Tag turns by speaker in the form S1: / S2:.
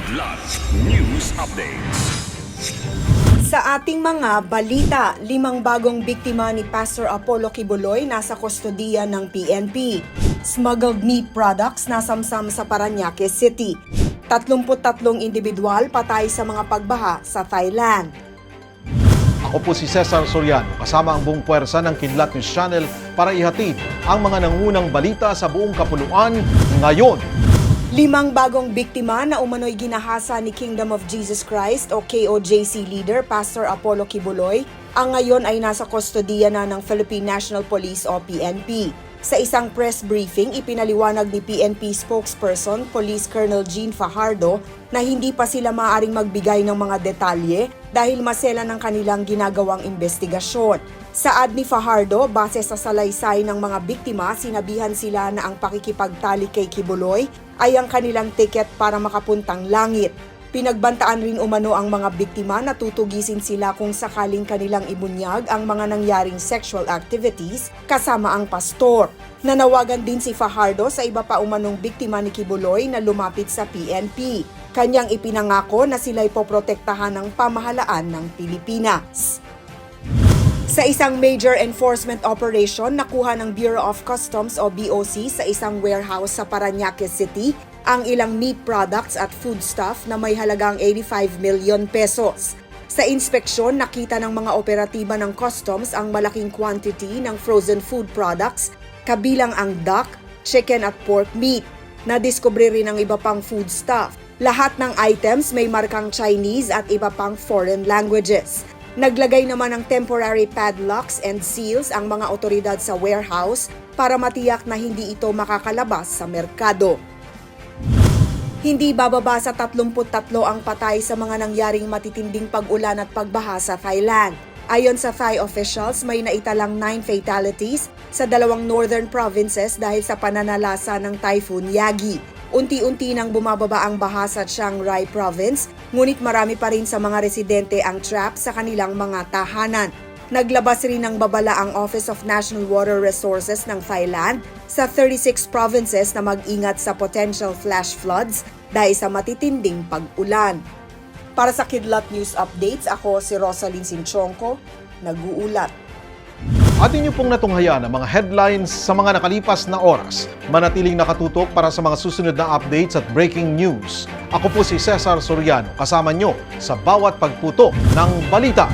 S1: Kidlat News Updates.
S2: Sa ating mga balita, 5 bagong biktima ni Pastor Apollo Kibuloy nasa kustodiya ng PNP. Smuggled meat products nasamsam sa Parañaque City. 33 individual patay sa mga pagbaha sa Thailand.
S3: Ako po si Cesar Soriano, kasama ang buong puwersa ng Kidlat News Channel para ihatid ang mga nangunang balita sa buong kapuluan ngayon.
S2: 5 bagong biktima na umano'y ginahasa ni Kingdom of Jesus Christ o KOJC leader Pastor Apollo Kibuloy ang ngayon ay nasa kustodiya na ng Philippine National Police o PNP. Sa isang press briefing, ipinaliwanag ni PNP spokesperson Police Colonel Jean Fajardo na hindi pa sila maaaring magbigay ng mga detalye dahil masela ng kanilang ginagawang investigasyon. Saad ni Fajardo, base sa salaysay ng mga biktima, sinabihan sila na ang pakikipagtali kay Kibuloy ay ang kanilang tiket para makapuntang langit. Pinagbantaan rin umano ang mga biktima na tutugisin sila kung sakaling kanilang ibunyag ang mga nangyaring sexual activities kasama ang pastor. Nanawagan din si Fajardo sa iba pa umanong biktima ni Kibuloy na lumapit sa PNP. Kanyang ipinangako na sila'y poprotektahan ng pamahalaan ng Pilipinas. Sa isang major enforcement operation, nakuha ng Bureau of Customs o BOC sa isang warehouse sa Parañaque City ang ilang meat products at foodstuff na may halagang 85 million pesos. Sa inspeksyon, nakita ng mga operatiba ng customs ang malaking quantity ng frozen food products, kabilang ang duck, chicken at pork meat. Nadiskubre rin ang iba pang foodstuff. Lahat ng items may markang Chinese at iba pang foreign languages. Naglagay naman ng temporary padlocks and seals ang mga otoridad sa warehouse para matiyak na hindi ito makakalabas sa merkado. Hindi bababa sa 33 ang patay sa mga nangyaring matitinding pag-ulan at pagbaha sa Thailand. Ayon sa Thai officials, may naitalang 9 fatalities sa 2 northern provinces dahil sa pananalasa ng Typhoon Yagi. Unti-unti nang bumababa ang baha sa Chiang Rai Province, ngunit marami pa rin sa mga residente ang trap sa kanilang mga tahanan. Naglabas rin ng babala ang Office of National Water Resources ng Thailand sa 36 provinces na mag-ingat sa potential flash floods dahil sa matitinding pag-ulan. Para sa Kidlat News Updates, ako si Rosalyn Sinchonko, nag-uulat.
S3: Atin niyo pong natunghayan ang mga headlines sa mga nakalipas na oras. Manatiling nakatutok para sa mga susunod na updates at breaking news. Ako po si Cesar Soriano, kasama niyo sa bawat pagputok ng balita.